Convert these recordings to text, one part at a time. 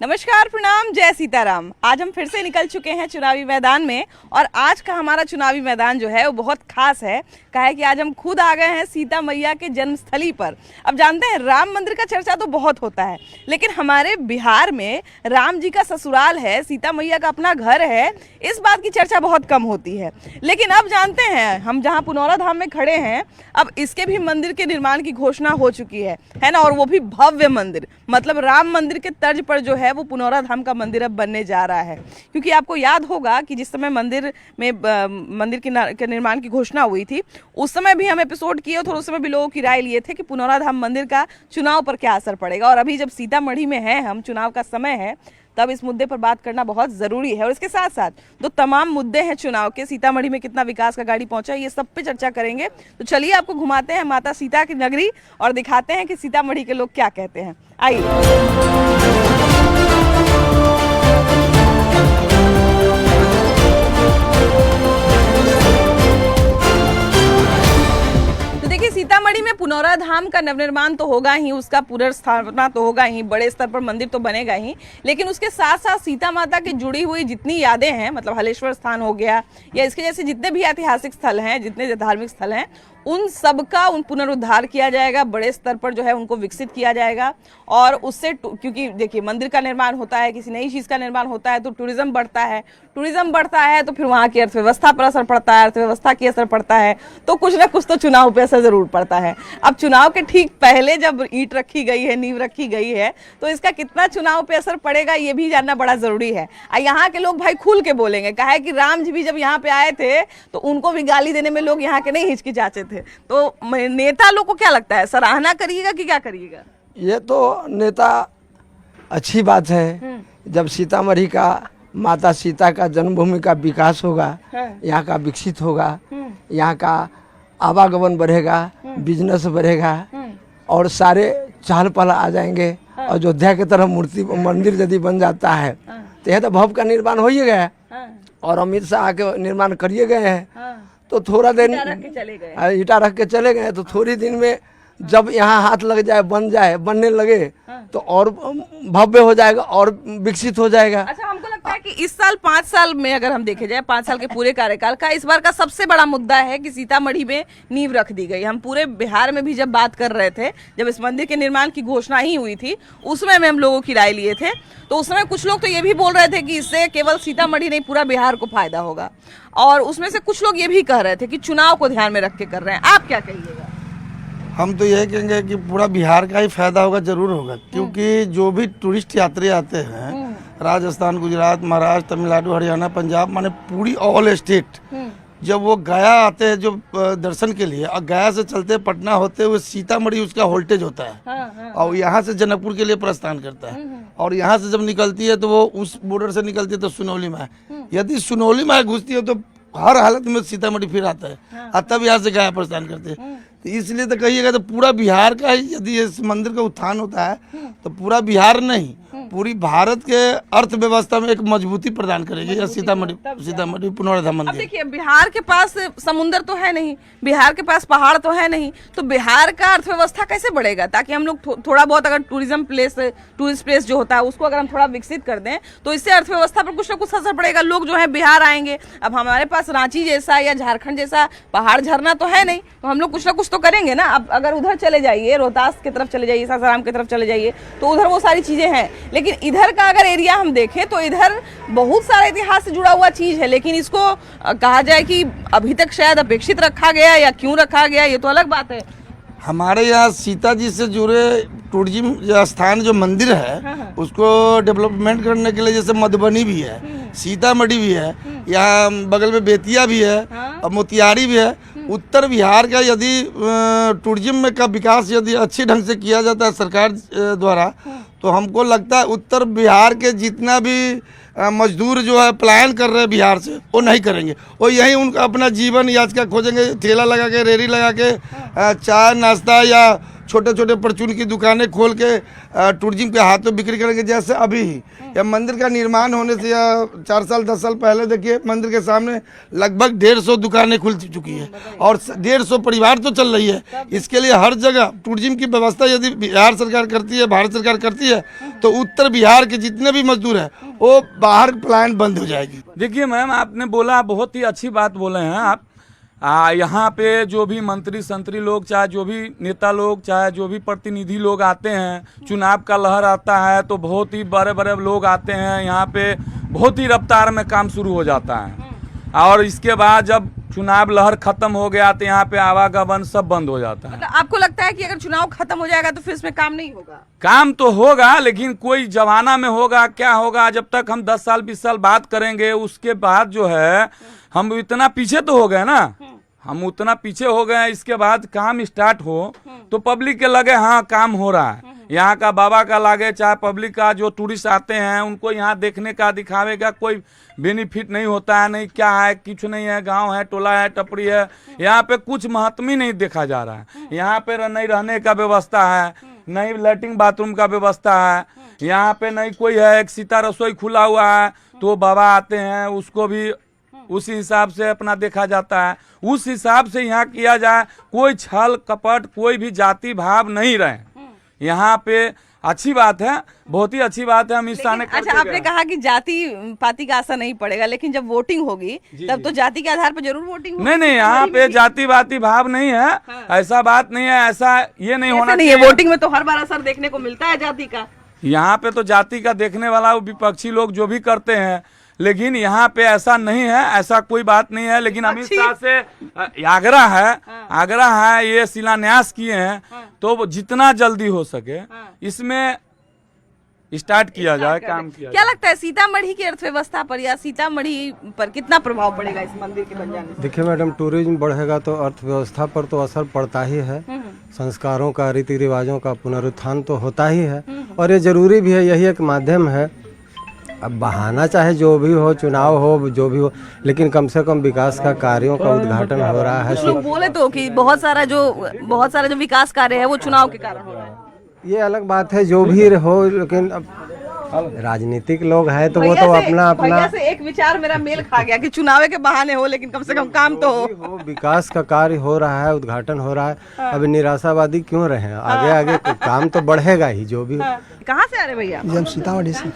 नमस्कार, प्रणाम, जय सीताराम। आज हम फिर से निकल चुके हैं चुनावी मैदान में और आज का हमारा चुनावी मैदान जो है वो बहुत खास है। कहा है कि आज हम खुद आ गए हैं सीता मैया के जन्मस्थली पर। अब जानते हैं राम मंदिर का चर्चा तो बहुत होता है, लेकिन हमारे बिहार में राम जी का ससुराल है, सीता मैया का अपना घर है, इस बात की चर्चा बहुत कम होती है। लेकिन अब जानते हैं हम जहाँ पुनौरा धाम में खड़े हैं, अब इसके भी मंदिर के निर्माण की घोषणा हो चुकी है ना, और वो भी भव्य मंदिर, मतलब राम मंदिर के तर्ज पर जो है वो पुनौरा धाम का मंदिर अब बनने जा रहा है। क्योंकि आपको याद होगा कि जिस समय मंदिर के निर्माण की घोषणा हुई थी, उस समय भी हम एपिसोड किए थे और उस समय भी लोगों की राय लिए थे कि पुनौरा धाम मंदिर का चुनाव पर क्या असर पड़ेगा। और अभी जब सीतामढ़ी में है हम, चुनाव का समय है, तब इस मुद्दे पर बात करना बहुत ज़रूरी है। और इसके साथ साथ जो तमाम मुद्दे हैं चुनाव के, सीतामढ़ी में कितना विकास का गाड़ी पहुंचा, ये सब पे चर्चा करेंगे। तो चलिए आपको घुमाते हैं माता सीता की नगरी और दिखाते हैं कि सीतामढ़ी के लोग क्या कहते हैं। आइए। सीतामढ़ी में पुनौरा धाम का नवनिर्माण तो होगा ही, उसका पुनर्स्थापना तो होगा ही, बड़े स्तर पर मंदिर तो बनेगा ही, लेकिन उसके साथ साथ सीता माता की जुड़ी हुई जितनी यादें हैं, मतलब हलेश्वर स्थान हो गया या इसके जैसे जितने भी ऐतिहासिक स्थल हैं, जितने धार्मिक स्थल हैं, उन सब का पुनरुद्धार किया जाएगा, बड़े स्तर पर जो है उनको विकसित किया जाएगा। और उससे क्योंकि देखिए मंदिर का निर्माण होता है, किसी नई चीज़ का निर्माण होता है तो टूरिज्म बढ़ता है, टूरिज्म बढ़ता है तो फिर वहाँ की अर्थव्यवस्था पर असर पड़ता है, अर्थव्यवस्था की असर पड़ता है, तो कुछ ना कुछ तो चुनाव पे असर जरूर पड़ता है। अब चुनाव के ठीक पहले जब ईंट रखी गई है, नींव रखी गई है, तो इसका कितना चुनाव पे असर पड़ेगा ये भी जानना बड़ा जरूरी है। यहाँ के लोग भाई खुल के बोलेंगे, कहा है कि राम जी भी जब यहाँ पे आए थे तो उनको भी गाली देने में लोग यहाँ के नहीं हिचकिचाते थे। तो नेता लोग को क्या लगता है, सराहना करिएगा कि क्या करिएगा? ये तो नेता अच्छी बात है, जब सीतामढ़ी का माता सीता का जन्मभूमि का विकास होगा, यहाँ का विकसित होगा, यहाँ का आवागमन बढ़ेगा, बिजनेस बढ़ेगा और सारे चहल पहल आ जाएंगे। अयोध्या की तरह मूर्ति मंदिर यदि बन जाता है तो यह तो भव्य का निर्माण हो ही गया और अमित शाह आके निर्माण करिए गए हैं। तो थोड़ा दिन ईटा रख के चले गए, तो थोड़ी दिन में जब यहाँ हाथ लग जाए, बन जाए, बनने लगे तो और भव्य हो जाएगा और विकसित हो जाएगा। अच्छा, हमको लगता है कि इस साल 5 साल में अगर हम देखे जाए 5 साल के पूरे कार्यकाल का, इस बार का सबसे बड़ा मुद्दा है कि सीतामढ़ी में नींव रख दी गई। हम पूरे बिहार में भी जब बात कर रहे थे, जब इस मंदिर के निर्माण की घोषणा ही हुई थी, उसमें हम लोगों की राय लिए थे, तो उस समय कुछ लोग तो ये भी बोल रहे थे कि इससे केवल सीतामढ़ी नहीं पूरा बिहार को फायदा होगा, और उसमें से कुछ लोग ये भी कह रहे थे कि चुनाव को ध्यान में रख के कर रहे हैं। आप क्या कहिएगा? हम तो यही कहेंगे कि पूरा बिहार का ही फायदा होगा, जरूर होगा, क्योंकि जो भी टूरिस्ट यात्री आते हैं, राजस्थान, गुजरात, महाराष्ट्र, तमिलनाडु, हरियाणा, पंजाब, माने पूरी ऑल स्टेट, जब वो गया आते हैं जो दर्शन के लिए, और गया से चलते पटना होते हुए सीतामढ़ी उसका होल्टेज होता है, और यहाँ से जनकपुर के लिए प्रस्थान करता है, और यहाँ से जब निकलती है तो वो उस बॉर्डर से निकलती है तो सुनौली में है। यदि सुनौली में घुसती है तो हर हालत में सीतामढ़ी फिर आता है, और तब यहाँ से गया प्रस्थान करते हैं। तो इसलिए तो कहिएगा तो पूरा बिहार का ही यदि इस मंदिर का उत्थान होता है तो पूरा बिहार नहीं, पूरी भारत के अर्थव्यवस्था में एक मजबूती प्रदान करेगी यह सीतामढ़ी पुनौरा धाम मंदिर। अब देखिए, बिहार के पास समुंदर तो है नहीं, बिहार के पास पहाड़ तो है नहीं, तो बिहार का अर्थव्यवस्था कैसे बढ़ेगा? ताकि हम लोग थोड़ा बहुत अगर टूरिस्ट प्लेस जो होता है उसको अगर हम थोड़ा विकसित कर दें तो इससे अर्थव्यवस्था पर कुछ ना कुछ असर पड़ेगा। लोग जो है बिहार आएंगे। अब हमारे पास रांची जैसा या झारखंड जैसा पहाड़ झरना तो है नहीं, तो हम लोग कुछ ना कुछ तो करेंगे ना। अब अगर उधर चले जाइए, रोहतास की तरफ चले जाइए, सासाराम की तरफ चले जाइए, तो उधर वो सारी चीजें हैं। लेकिन इधर का अगर एरिया हम देखें तो इधर बहुत सारा इतिहास से जुड़ा हुआ चीज है, लेकिन इसको कहा जाए कि अभी तक शायद अपेक्षित रखा गया या क्यों रखा गया, ये तो अलग बात है। हमारे यहाँ सीता जी से जुड़े टूरिज्म स्थान जो मंदिर है, उसको डेवलपमेंट करने के लिए जैसे मधुबनी भी है, सीतामढ़ी भी है, यहाँ बगल में बेतिया भी है और मोतिहारी भी है। उत्तर बिहार का यदि टूरिज्म का विकास यदि अच्छे ढंग से किया जाता है सरकार द्वारा, तो हमको लगता है उत्तर बिहार के जितना भी मजदूर जो है पलायन कर रहे हैं बिहार से, वो नहीं करेंगे। वो यहीं उनका अपना जीवन याच का खोजेंगे, ठेला लगा के, रेहड़ी लगा के चाय नाश्ता या छोटे छोटे परचून की दुकानें खोल के टूरिज्म के हाथों बिक्री करेंगे। जैसे अभी या मंदिर का निर्माण होने से या 4 साल 10 साल पहले देखिए मंदिर के सामने लगभग 150 दुकानें खुल चुकी है और 150 परिवार तो चल रही है। इसके लिए हर जगह टूरिज्म की व्यवस्था यदि बिहार सरकार करती है, भारत सरकार करती है, तो उत्तर बिहार के जितने भी मजदूर हैं वो बाहर पलायन बंद हो जाएगी। देखिए मैम, आपने बोला, बहुत ही अच्छी बात बोले हैं आप। यहाँ पे जो भी मंत्री संतरी लोग, चाहे जो भी नेता लोग, चाहे जो भी प्रतिनिधि लोग आते हैं, चुनाव का लहर आता है तो बहुत ही बड़े बड़े लोग आते हैं यहाँ पे, बहुत ही रफ्तार में काम शुरू हो जाता है। और इसके बाद जब चुनाव लहर खत्म हो गया तो यहाँ पे आवागमन सब बंद हो जाता है। मतलब आपको लगता है कि अगर चुनाव खत्म हो जाएगा तो फिर इसमें काम नहीं होगा? काम तो होगा, लेकिन कोई जमाना में होगा, क्या होगा जब तक हम 10 साल 20 साल बात करेंगे, उसके बाद जो है हम इतना पीछे तो हो गए ना, हम उतना पीछे हो गए। इसके बाद काम स्टार्ट हो तो पब्लिक के लगे हाँ काम हो रहा है, यहाँ का बाबा का लगे, चाहे पब्लिक का जो टूरिस्ट आते हैं उनको यहाँ देखने का, दिखावे का कोई बेनिफिट नहीं होता है। नहीं क्या है, कुछ नहीं है, गांव है, टोला है, टपरी है, यहाँ पे कुछ महत्व ही नहीं देखा जा रहा है। यहाँ पे नहीं रहने का व्यवस्था है, नहीं लैट्रिन बाथरूम का व्यवस्था है, यहाँ पे नहीं कोई है। एक सीता रसोई खुला हुआ है तो बाबा आते हैं, उसको भी उसी हिसाब से अपना देखा जाता है, उस हिसाब से यहाँ किया जाए। कोई छल कपट, कोई भी जाति भाव नहीं रहे यहाँ पे। अच्छी बात है, बहुत ही अच्छी बात है। हम इस साल अच्छा, आपने कहा कि जाति पाति का असर नहीं पड़ेगा, लेकिन जब वोटिंग होगी तब तो जाति के आधार पर जरूर वोटिंग होगी। नहीं, यहाँ पे जाति वाति भाव नहीं है। ऐसा बात नहीं है, ऐसा ये नहीं होना नहीं है। वोटिंग में तो हर बार असर देखने को मिलता है जाति का। यहाँ पे तो जाति का देखने वाला विपक्षी लोग जो भी करते हैं, लेकिन यहाँ पे ऐसा नहीं है, ऐसा कोई बात नहीं है। लेकिन अमित शाह से आग्रह है, ये शिलान्यास किए हैं तो जितना जल्दी हो सके इसमें स्टार्ट किया जाए, काम किया क्या लगता है सीतामढ़ी की अर्थव्यवस्था पर या सीतामढ़ी पर कितना प्रभाव पड़ेगा इस मंदिर के बन जाने से? देखिए मैडम, टूरिज्म बढ़ेगा तो अर्थव्यवस्था पर तो असर पड़ता ही है। संस्कारों का, रीति रिवाजों का पुनरुत्थान तो होता ही है और ये जरूरी भी है, यही एक माध्यम है। अब बहाना चाहे जो भी हो, चुनाव हो, जो भी हो, लेकिन कम से कम विकास का कार्यों का उद्घाटन हो रहा है। लोग बोले तो कि बहुत सारा जो विकास कार्य है वो चुनाव के कारण हो रहा है। ये अलग बात है, जो भी हो, लेकिन अब राजनीतिक लोग हैं तो वो तो अपना से एक विचार मेरा मेल खा गया कि चुनाव के बहाने हो, लेकिन कम से कम काम तो हो। विकास का कार्य हो रहा है, उद्घाटन हो रहा है। अब निराशावादी क्यों रहे? आगे आगे काम तो बढ़ेगा ही, जो भी। कहाँ से आ रहे भैया? जी हम सीतामढ़ी से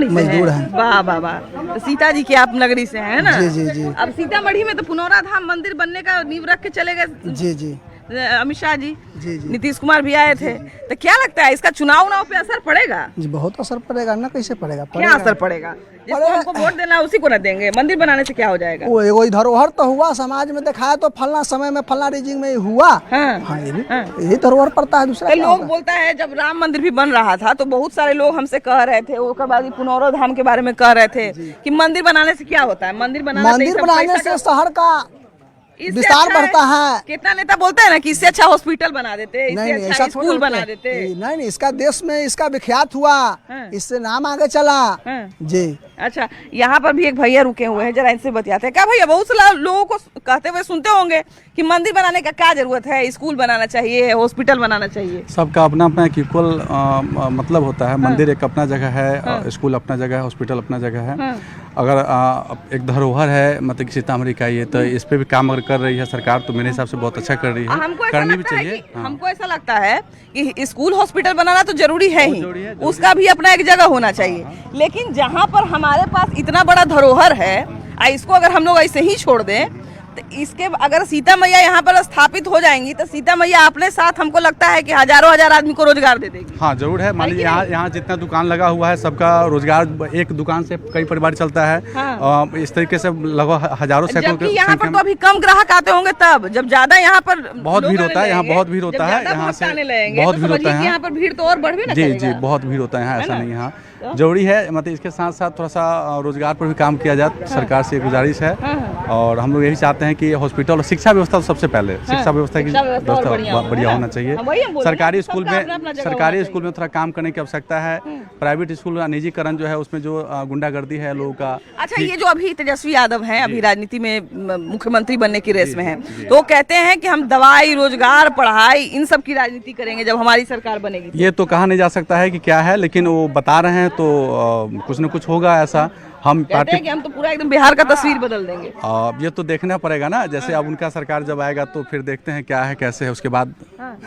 मजदूर हैं। वाह वाह वाह। तो सीता जी की आप नगरी से हैं ना? जी जी जी। अब सीतामढ़ी में तो पुनौरा धाम मंदिर बनने का नींव रख के चले गए जी जी अमित शाह जी, जी जी। नीतीश कुमार भी आए थे। तो क्या लगता है इसका चुनाव पे असर पड़ेगा? जी बहुत असर पड़ेगा ना। कैसे पड़ेगा? क्या असर पड़ेगा? जिसको हमको वोट देना उसी को न देंगे। मंदिर बनाने से क्या हो जाएगा? वो एगो धरोहर तो हुआ, समाज में दिखाया तो फलना समय में फलना रीजिंग में हुआ। हाँ। यही धरोहर पड़ता है। दूसरा क्या लोग होगा? बोलता है जब राम मंदिर भी बन रहा था तो बहुत सारे लोग हमसे कह रहे थे, उसके बाद पुनौरा धाम के बारे में कह रहे थे कि मंदिर बनाने से क्या होता है। मंदिर बनाने से शहर का विस्तार बढ़ता है। कितना नेता बोलते हैं ना कि इससे अच्छा हॉस्पिटल बना देते, इससे नहीं, अच्छा स्कूल बना देते। नहीं, इसका देश में इसका विख्यात हुआ, इससे नाम आगे चला। जी अच्छा, यहाँ पर भी एक भैया रुके हुए हैं, जरा इनसे बतियाते हैं। क्या भैया, बहुत से लोगों को कहते हुए सुनते होंगे कि मंदिर बनाने का क्या जरूरत है, स्कूल बनाना चाहिए, हॉस्पिटल बनाना चाहिए। सबका अपना अपना एक इक्वल मतलब होता है। मंदिर एक अपना जगह है, स्कूल अपना जगह है, हॉस्पिटल अपना जगह है। अगर एक धरोहर है मतलब कि सीतामढ़ी का, ये तो इस पे भी काम अगर कर रही है सरकार तो मेरे हिसाब से बहुत अच्छा कर रही है, करनी भी चाहिए। हमको ऐसा लगता है कि स्कूल हॉस्पिटल बनाना तो जरूरी है ही, उसका भी अपना एक जगह होना चाहिए। लेकिन जहाँ पर हमारे पास इतना बड़ा धरोहर है, इसको अगर हम लोग ऐसे ही छोड़ दें तो इसके अगर सीता मैया यहाँ पर स्थापित हो जाएंगी तो सीता मैया अपने साथ हमको लगता है कि हजारों हजार आदमी को रोजगार दे देगी। हाँ जरूर है। मान लीजिए यहाँ जितना दुकान लगा हुआ है सबका रोजगार, एक दुकान से कई परिवार चलता है। हाँ। इस तरीके से लगभग हजारों सैकड़ों। यहाँ पर तो अभी कम ग्राहक आते होंगे, तब जब ज्यादा यहाँ पर बहुत भीड़ होता है, यहाँ बहुत भीड़ होता है, यहाँ से बहुत भीड़ होता है, यहाँ पर भीड़ तो और बढ़ भी ना। जी जी बहुत भीड़ होता है यहाँ, ऐसा नहीं। यहाँ जरूरी है, मतलब इसके साथ साथ थोड़ा सा रोजगार पर भी काम किया जाए, सरकार से गुजारिश है। और हम लोग यही चाहते हैं चाहते हैं कि हॉस्पिटल और शिक्षा व्यवस्था तो सबसे पहले शिक्षा व्यवस्था की शिक्षा व्यवस्था और बढ़िया हो, बढ़िया है ना? होना चाहिए। हाँ, वही हम बोल रहे हैं, सरकारी सबका स्कूल अपना अपना में जगह होना सरकारी स्कूल में थोड़ा काम करने की आवश्यकता है। प्राइवेट स्कूल का निजीकरण जो है उसमें जो गुंडागर्दी है लोगों का। अच्छा, ये जो अभी तेजस्वी यादव हैं, अभी राजनीति में मुख्यमंत्री बनने की रेस में हैं, तो वो कहते हैं कि हम दवाई, रोजगार, पढ़ाई, इन सब की राजनीति करेंगे जब हमारी सरकार बनेगी। ये तो कहा नहीं जा सकता है कि क्या है, लेकिन वो बता रहे हैं तो कुछ न कुछ होगा ऐसा। हम कहते पार्टी हैं कि हम तो पूरा एकदम बिहार का तस्वीर बदल देंगे। ये तो देखना पड़ेगा ना, जैसे अब उनका सरकार जब आएगा तो फिर देखते हैं क्या है कैसे है, उसके बाद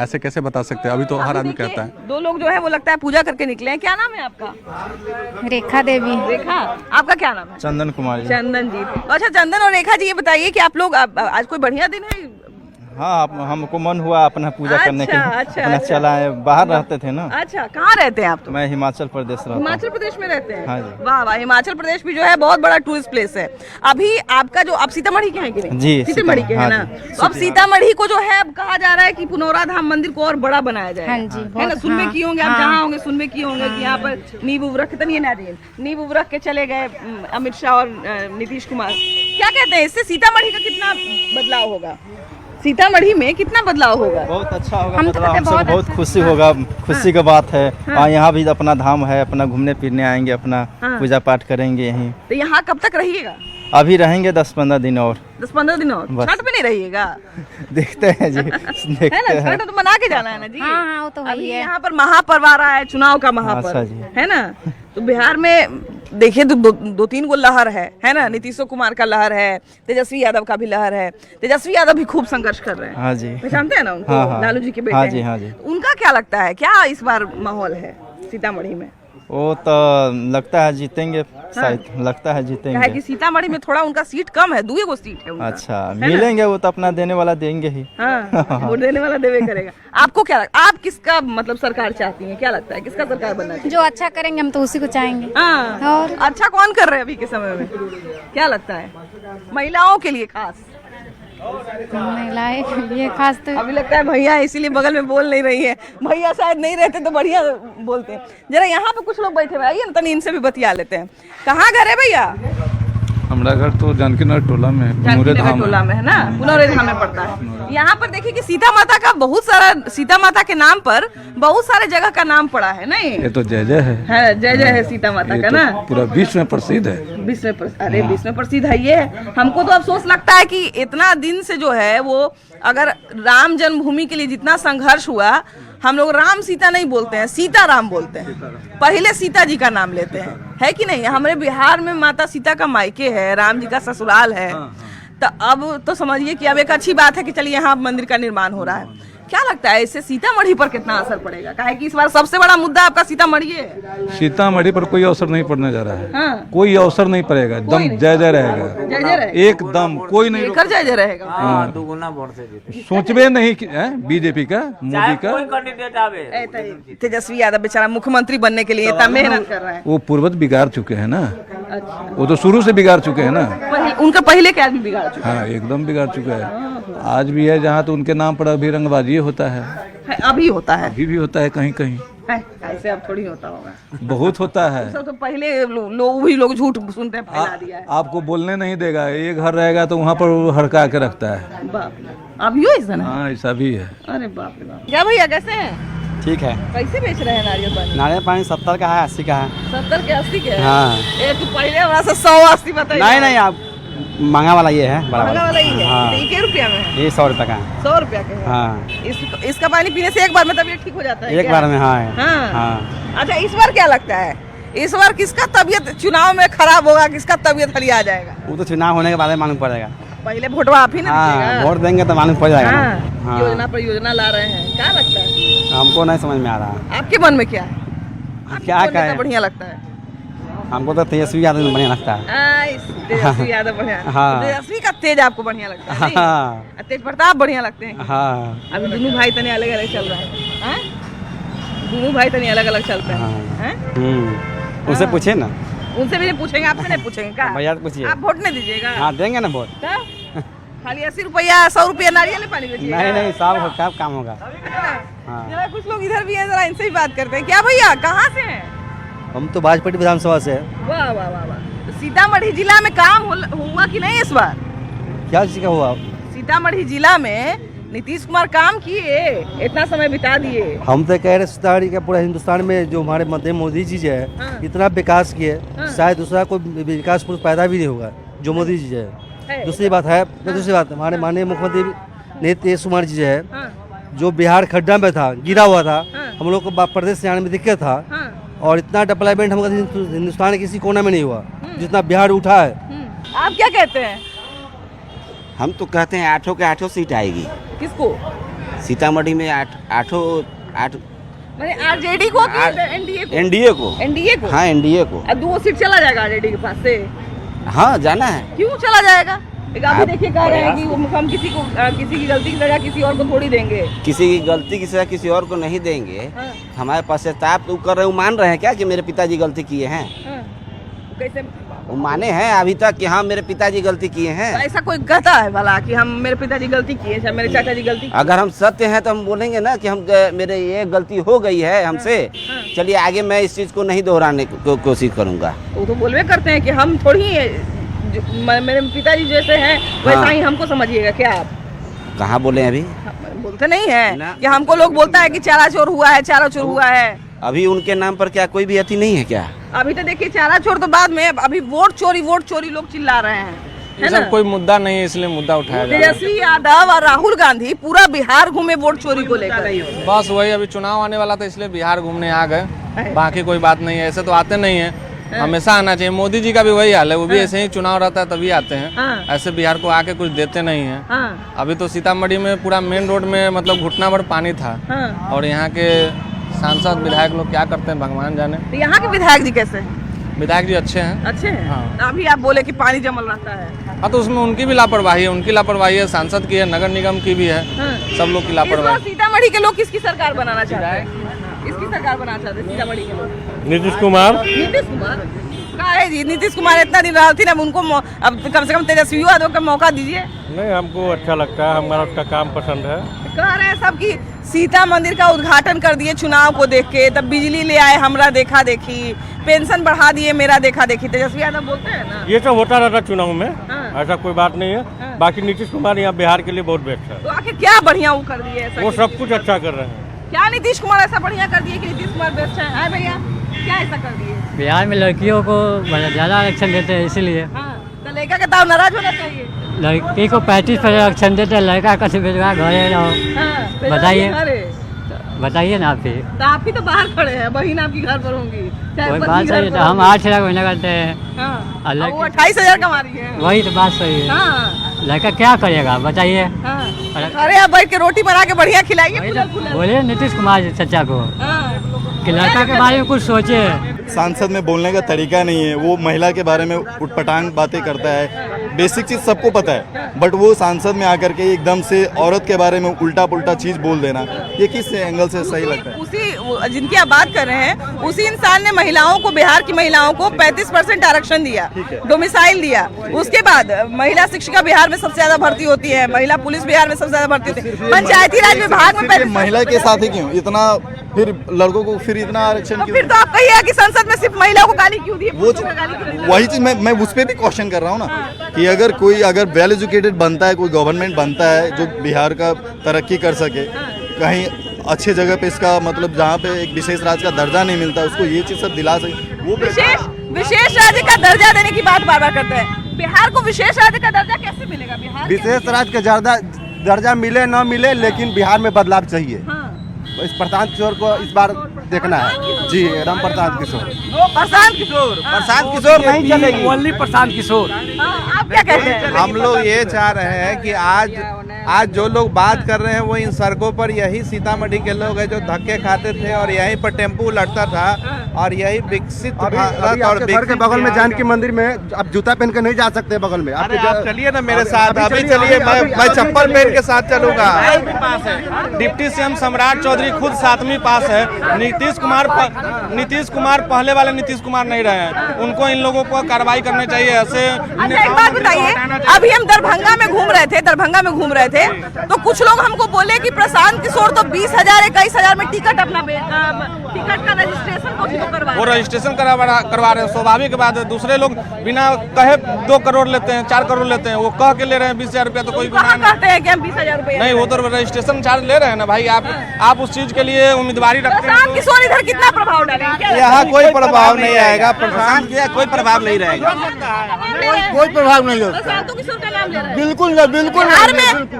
ऐसे कैसे बता सकते हैं। अभी तो हर अभी आदमी देखिए, कहता है। दो लोग जो है वो लगता है पूजा करके निकले हैं। क्या नाम है आपका? रेखा देवी। रेखा, आपका क्या नाम है? चंदन कुमार जी। चंदन जी। अच्छा चंदन और रेखा जी, ये बताइए कि आप लोग आज कोई बढ़िया दिन है? हाँ, हमको मन हुआ अपना पूजा करने के लिए। अच्छा, अपना अच्छा। चला है, बाहर रहते थे ना। अच्छा, कहाँ रहते हैं आप? तो मैं हिमाचल प्रदेश रहता हूँ। हिमाचल प्रदेश में रहते हैं? हाँ जी। वाह वाह, हिमाचल प्रदेश भी जो है बहुत बड़ा टूरिस्ट प्लेस है। अभी आपका जो, आप सीतामढ़ी के हैं कि नहीं? जी, सीतामढ़ी के हैं हाँ ना? जी। तो अब सीतामढ़ी को जो है अब कहा जा रहा है कि पुनौरा धाम मंदिर को और बड़ा बनाया जाए। हाँ जी, है ना? बहुत, सुनबे हाँ, की होंगे आप, हाँ। जहाँ होंगे सुनबे की होंगे कि यहाँ पर नींव उब रख नींव उब रख के चले गए अमित शाह और नीतीश कुमार। क्या कहते हैं, इससे सीतामढ़ी का कितना बदलाव होगा? सीतामढ़ी में कितना बदलाव होगा? बहुत अच्छा होगा, हम तो मतलब कहते हैं हमसे बहुत बहुत अच्छा। खुशी होगा, खुशी की बात है। यहाँ भी अपना धाम है, अपना घूमने फिरने आएंगे, अपना पूजा पाठ करेंगे यहीं। तो यहाँ कब तक रहिएगा? अभी रहेंगे 10-15 दिन और। 10-15 दिन और? बस। छठ में नहीं रहिएगा? देखते हैं जी, है ना, देखते हैं। छठ तो मना के जाना है ना जी। हाँ हाँ, वो तो है अभी ही है। यहाँ पर महापर्व आ रहा है, चुनाव का अच्छा महापर्व, जी। है ना? तो बिहार में देखिए तो दो तीन गो लहर है ना? नीतीश कुमार का लहर है, तेजस्वी यादव का भी लहर है। तेजस्वी यादव भी खूब संघर्ष कर रहे हैं। हाँ जी। पहचानते हैं ना उनको? हाँ, हाँ। लालू जी के बेटे हाँ जी, हैं। हाँ जी। उनका क्या लगता है, क्या इस बार माहौल है सीतामढ़ी में? वो तो लगता है जीतेंगे, शायद लगता है क्या है कि जीतेंगे। सीतामढ़ी में थोड़ा उनका सीट कम है, 2 सीट है उनका। अच्छा, है ना? मिलेंगे, वो तो अपना देने वाला देंगे ही। हाँ, वोट देने वाला देवे करेगा। आपको क्या लगता है, आप किसका मतलब सरकार चाहती हैं? क्या लगता है किसका सरकार बनना चाहिए? जो अच्छा करेंगे हम तो उसी को चाहेंगे। हाँ, और अच्छा कौन कर रहे हैं अभी के समय में? क्या लगता है महिलाओं के लिए खास? महिलाएं के लिए खास तो अभी लगता है भैया इसीलिए बगल में बोल नहीं रही है। भैया शायद नहीं रहते तो बढ़िया बोलते हैं। जरा यहाँ पे कुछ लोग बैठे हुए, आइए ना तनी इनसे भी बतिया लेते हैं। कहाँ घर है भैया? हमारा घर तो जानकी नगर टोला में है, जानकी नगर टोला में है ना, पुनौरे धाम में पड़ता है। यहाँ पर देखिए कि सीता माता का बहुत सारा, सीता माता के नाम पर बहुत सारे जगह का नाम पड़ा है नहीं? ये तो जय जय है, जय जय है सीता माता ये का तो ना। पूरा विश्व में प्रसिद्ध है। अरे विश्व में प्रसिद्ध है ये। हमको तो अफसोस लगता है कि इतना दिन से जो है वो, अगर राम जन्मभूमि के लिए जितना संघर्ष हुआ, हम लोग राम सीता नहीं बोलते हैं, सीता राम बोलते हैं। पहले सीता जी का नाम लेते हैं, है कि नहीं? हमारे बिहार में माता सीता का मायके है, राम जी का ससुराल है। तो अब तो समझिए कि अब एक अच्छी बात है कि चलिए यहाँ मंदिर का निर्माण हो रहा है। क्या लगता है इससे सीतामढ़ी पर कितना असर पड़ेगा? काहे कि इस बार सबसे बड़ा मुद्दा आपका सीतामढ़ी है। सीतामढ़ी पर कोई अवसर नहीं पड़ने जा रहा है। हाँ। कोई अवसर नहीं पड़ेगा, कोई एकदम नहीं। जय जय रहेगा, जय जय रहेगा। एकदम कोई नहीं लेकर जय जय रहेगा। सोचबे नहीं कि बीजेपी का, मोदी का। तेजस्वी यादव बेचारा मुख्यमंत्री बनने के लिए इतना मेहनत कर रहा है। वो पूर्वज बिगाड़ चुके हैं ना, अच्छा, वो तो शुरू से बिगाड़ चुके हैं ना। उनका पहले के आदमी बिगाड़ चुके हाँ, एकदम बिगाड़ चुका है। आज भी है जहाँ तो उनके नाम पर अभी रंगबाजी होता है, हैं। अभी होता है, अभी भी होता है कहीं कहीं, ऐसे अब थोड़ी होता होगा। बहुत होता है। सब तो पहले लोग भी लोग झूठ सुनते हैं, फैला दिया है। आपको बोलने नहीं देगा, ये घर रहेगा तो वहाँ पर वो हड़का के रखता है। बाप रे, अभी हो ऐसा ना? हाँ, ऐसा भी है। अरे बाप रे बाप। क्या भैया कैसे हैं? ठीक है। कैसे बेच रहे हैं नारियल पानी? नारियल पानी 70 का है, 80 का है। 70 के 80 के? हाँ। ये तो पहले हमारा से 100-80 बताइए। नहीं, आप महंगा वाला ये है, बड़ा महंगा वाला ही है। हाँ। तो ये क्या रुपया में है? ये 100 रुपये का है। 100 रुपया के है। हाँ, इसका पानी पीने से एक बार में तबीयत ठीक हो जाता है? एक क्या? बार में। हाँ, हाँ। हाँ। अच्छा, इस बार क्या लगता है, इस बार किसका तबीयत चुनाव में खराब होगा, किसका तबीयत हलिया जाएगा? वो तो चुनाव होने के बाद ही मालूम पड़ेगा। पहले वोटवा आप ही ना हाँ, दीजिएगा। वोट देंगे तो मालूम पड़ जाएगा ना। हाँ, हाँ। योजना पर योजना ला रहे हैं, क्या लगता है हमको नहीं समझ में आ रहा। आपके मन में क्या है? आपको क्या कौन नेता कहें? बढ़िया लगता है? हमको तो तेजस्वी यादव बढ़िया लगता है। तेजस्वी यादव बढ़िया। हाँ। तेजस्वी का तेज आपको बढ़िया लगता है नहीं? हाँ। और तेज प्रताप बढ़िया लगते हैं? हाँ। अभी दोनों भाई तने अलग अलग चल रहा है, हाँ? दोनों भाई तने अलग अलग चलते हैं, हाँ। हैं? उनसे पूछे ना। उनसे भी नहीं पूछेंगे, आपसे नहीं पूछेंगे क्या? भैया से पूछिए। आप वोट नहीं दीजिएगा? हाँ, देंगे ना वोट। तब खाली 80 रुपया 100 रुपया नारियल में पानी बेचिएगा? नहीं, सब काम होगा। हाँ। जरा कुछ लोग इधर भी हैं, जरा इनसे ही बात करते हैं। क्या भैया कहाँ से हैं? हम तो भाजपा विधानसभा से है। वाह वाह वाह वाह। तो सीतामढ़ी जिला में काम हुआ कि नहीं इस बार? क्या चीज़ का हुआ? सीतामढ़ी जिला में नीतीश कुमार काम किए, इतना समय बिता दिए। हम तो कह रहे सीतामढ़ी का पूरा हिंदुस्तान में जो हमारे मध्य मोदी जी है इतना विकास किए, शायद दूसरा कोई विकास पुरुष पैदा भी नहीं होगा जो मोदी जी है। दूसरी बात हमारे माननीय मुख्यमंत्री नीतीश कुमार जी है, जो बिहार खड्डा में था, गिरा हुआ था, हम लोग को प्रदेश से आने में दिक्कत था, और इतना डेवलपमेंट हम हिंदुस्तान के किसी कोना में नहीं हुआ जितना बिहार उठा है। आप क्या कहते हैं? हम तो कहते हैं 8 के 8 सीट आएगी। किसको? सीतामढ़ी में 8 मैंने आरजेडी को कि एनडीए को? एनडीए को। एनडीए को? हाँ, एनडीए को। 2 सीट चला जाएगा आरजेडी के पास से? हाँ, जाना है। क्यों चला जाएगा? एक अभी देखिए कह रहे हैं कि हम किसी की गलती की सजा किसी और को थोड़ी देंगे। किसी की गलती की सजा किसी और को नहीं देंगे। हमारे पश्चाताप तो कर रहे हैं, मान रहे हैं क्या कि मेरे पिताजी गलती किए हैं? कैसे वो माने हैं अभी तक कि हाँ मेरे पिताजी गलती किए हैं? ऐसा कोई कहता है भला कि हम मेरे पिताजी गलती किए हैं, मेरे चाचा जी गलती किए? अगर हम सत्य हैं तो हम बोलेंगे ना कि हम मेरे ये गलती हो गई है हमसे, चलिए आगे मैं इस चीज को नहीं दोहराने को कोशिश करूंगा। वो तो बोलवे करते हैं कि हम थोड़ी मेरे पिताजी जैसे हैं वैसा ही हमको समझिएगा क्या आप? कहाँ बोले अभी? बोलते नहीं है कि हमको लोग बोलता है कि चारा चोर हुआ है, चारा चोर हुआ है। अभी उनके नाम पर क्या कोई भी अति नहीं है क्या? अभी तो देखिए चारा चोर तो बाद में, अभी वोट चोरी लोग चिल्ला रहे हैं, है ना? कोई मुद्दा नहीं है इसलिए मुद्दा उठाया जा रहा है। तेजस्वी यादव और राहुल गांधी पूरा बिहार घूमे वोट चोरी को लेकर। बस वही, अभी चुनाव आने वाला था इसलिए बिहार घूमने आ गए, बाकी कोई बात नहीं है। ऐसे तो आते नहीं है, हमेशा आना चाहिए। मोदी जी का भी वही हाल है, वो भी ऐसे ही चुनाव रहता है तभी आते हैं, ऐसे बिहार को आके कुछ देते नहीं है। अभी तो सीतामढ़ी में पूरा मेन रोड में मतलब घुटना भर पानी था, और यहाँ के सांसद विधायक लोग क्या करते हैं भगवान जाने। तो यहाँ के विधायक जी कैसे हैं? विधायक जी अच्छे हैं। अच्छे हैं? हाँ। अभी आप बोले कि पानी जमल रहता है। हाँ, तो उसमें उनकी भी लापरवाही है, उनकी लापरवाही है, सांसद की है, नगर निगम की भी है, सब लोग की लापरवाही। सीतामढ़ी के लोग किसकी सरकार बनाना चाहते हैं? किसकी सरकार बनाना चाहते हैं सीतामढ़ी के लोग? नीतीश कुमार। नीतीश कुमार कहाँ है जी? नीतीश कुमार इतना दिन रहा थी ना, उनको अब कम से कम तेजस्वी यादव का मौका दीजिए। नहीं, हमको अच्छा लगता है, हमारा उसका काम पसंद है। कह रहे हैं सब कि सीता मंदिर का उद्घाटन कर दिए चुनाव को देख के, तब बिजली ले आए हमरा देखा देखी, पेंशन बढ़ा दिए मेरा देखा देखी। तेजस्वी यादव बोलते हैं ना ये तो होता रहता चुनाव में, ऐसा कोई बात नहीं है। बाकी नीतीश कुमार यहाँ बिहार के लिए बहुत बेस्ट है। तो आखिर क्या बढ़िया वो कर दिए? वो सब कुछ अच्छा कर रहे हैं। क्या नीतीश कुमार ऐसा बढ़िया कर दिए कि नीतीश कुमार बेस्ट है भैया? क्या ऐसा कर दिए? बिहार में लड़कियों को ज़्यादा आरक्षण देते हैं इसीलिए। तो लड़का का दाव नाराज होना चाहिए। लड़की को 35% आरक्षण देते हैं, लड़का का बेरोजगार घरे रहो। बताइए ना आप ही। तो आप ही तो बाहर खड़े हैं, बहन आपकी घर पर होंगी। वही बात सही है, तो हम 8 लाख महीना करते हैं, वो 28,000 कमा रही है। वही तो बात सही है। लड़का क्या करेगा बताइए? अरे आप बैठ के रोटी बना के बढ़िया खिलाइए। बोलिए नीतीश कुमार चचा को कि लड़का के बारे में कुछ सोचे। सांसद में बोलने का तरीका नहीं है, वो महिला के बारे में उटपटांग बातें करता है, बेसिक चीज सबको पता है, बट वो सांसद में आकर के एकदम से औरत के बारे में उल्टा पुल्टा चीज बोल देना, ये किस एंगल से सही लगता है? उसी जिनकी आप बात कर रहे हैं, उसी इंसान ने महिलाओं को, बिहार की महिलाओं को 35% आरक्षण दिया, डोमिसाइल दिया। उसके बाद महिला शिक्षिका बिहार में सबसे ज्यादा भर्ती होती है, महिला पुलिस बिहार में सबसे ज्यादा भर्ती होती है, पंचायती राज विभाग में महिला के साथ ही क्यों इतना, फिर लड़कों को फिर इतना आरक्षण क्यों? फिर तो आप कहिए कि संसद में सिर्फ महिलाओं को गाली क्यों दी? वो वही चीज मैं उस पर भी क्वेश्चन कर रहा हूँ ना, कि अगर वेल एजुकेटेड बनता है, कोई गवर्नमेंट बनता है जो बिहार का तरक्की कर सके, कहीं अच्छे जगह पे इसका मतलब जहाँ पे एक विशेष राज्य का दर्जा नहीं मिलता, उसको ये चीज सब दिला सके। वो विशेष राज्य का दर्जा देने की बात बार बार करते हैं। बिहार को विशेष राज्य का दर्जा कैसे मिलेगा? बिहार विशेष राज्य का दर्जा मिले न मिले, लेकिन बिहार में बदलाव चाहिए। इस प्रशांत किशोर को इस बार देखना है जी, राम प्रशांत किशोर। प्रशांत किशोर नहीं चलेगी, ओनली प्रशांत किशोर। आप क्या कहते हैं? हम लोग ये चाह रहे हैं कि आज जो लोग बात कर रहे हैं वो इन सड़कों पर यही सीतामढ़ी के लोग हैं जो धक्के खाते थे और यहीं पर टेम्पू लड़ता था, और यही विकसित भारत और घर के बगल में जानकी मंदिर में आप जूता पहन के नहीं जा सकते बगल में। अरे आप चलिए ना मेरे साथ, अभी चलिए, मैं चप्पल पहन के साथ चलूंगा। डिप्टी सीएम सम्राट चौधरी खुद 7वीं पास है। नीतीश कुमार पहले वाले नीतीश कुमार नहीं रहे हैं, उनको इन लोगों को कार्रवाई करनी चाहिए ऐसे। अच्छा एक बात बताइए, अभी हम दरभंगा में घूम रहे थे तो कुछ लोग हमको बोले कि प्रशांत किशोर तो 20,000 21,000 में टिकट का रजिस्ट्रेशन करवा वो रजिस्ट्रेशन करवा रहे हैं। स्वाभाविक बात है, दूसरे लोग बिना कहे 2 करोड़ लेते हैं, 4 करोड़ लेते हैं, वो कह के ले रहे हैं 20,000 रुपया, तो कोई गुनाह नहीं। कहते हैं कि हम 20,000 रुपया नहीं, वो तो रजिस्ट्रेशन चार्ज ले रहे हैं ना भाई। आप उस चीज के लिए उम्मीदवारी रखते हैं। किशोर इधर कितना प्रभाव डालेंगे? यहाँ कोई प्रभाव नहीं आएगा, प्रशांत किया कोई प्रभाव नहीं रहेगा। कोई प्रभाव नहीं होता, प्रशांत किशोर का नाम ले रहे हैं। बिल्कुल नहीं, बिल्कुल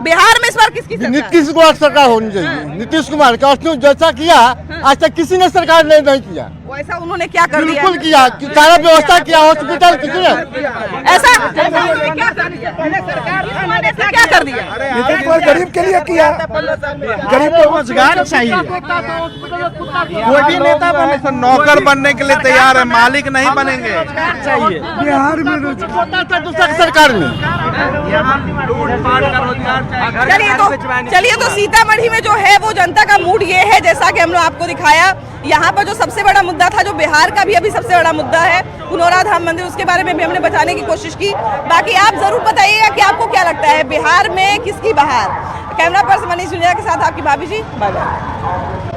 बिहार में इस बार किसकी सरकार? नीतीश कुमार सरकार होनी चाहिए, नीतीश कुमार का। उसने जैसा किया आज तक किसी ने सरकार ने नहीं किया। वैसा उन्होंने क्या कर दिया? बिल्कुल किया, सारा व्यवस्था किया, हॉस्पिटल किसी ने ऐसा क्या कर दिया? क्या कर दिया? नीतीश कुमार गरीब के लिए किया, गरीब को रोजगार चाहिए। कोई भी नेता बने नौकर बनने के लिए तैयार है, मालिक नहीं बनेंगे। चाहिए बिहार में रोजगार दूसरा सरकार में। चलिए तो सीतामढ़ी में जो है वो जनता का मूड ये है, जैसा कि हम लोग आपको दिखाया। यहाँ पर जो सबसे बड़ा मुद्दा था, जो बिहार का भी अभी सबसे बड़ा मुद्दा है, पुनौरा धाम मंदिर, उसके बारे में भी हमने बताने की कोशिश की। बाकी आप जरूर बताइएगा कि आपको क्या लगता है, बिहार में किसकी बहार। कैमरा पर्सन मनीष जुनिया के साथ आपकी भाभी जी, बाय बाय।